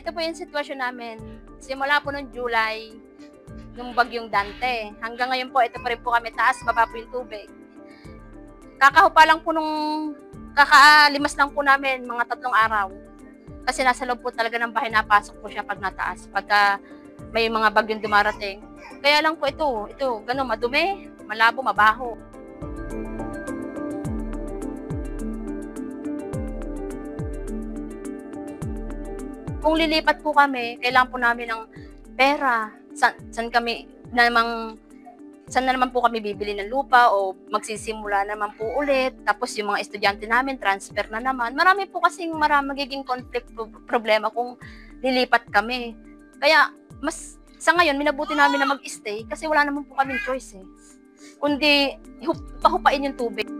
ito po yung sitwasyon namin. Simula po noong July, nung bagyong Dante. Hanggang ngayon po, ito pa rin po kami, taas, baba po yung tubig. Kakahupa lang po nung kakalimas lang po namin, mga 3 araw. Kasi nasa loob po talaga ng bahay, napasok po siya pag nataas. Pagka may mga bagyong dumarating. Kaya lang po ito, gano'n, madumi, malabo, mabaho. Kung lilipat po kami, kailangan po namin ng pera. Saan na naman po kami bibili ng lupa o magsisimula naman po ulit. Tapos yung mga estudyante namin, transfer na naman. Marami po kasing magiging conflict problema kung lilipat kami. Kaya sa ngayon, minabuti namin na mag-stay kasi wala naman po kaming choice eh. Kundi pahupain yung tubig.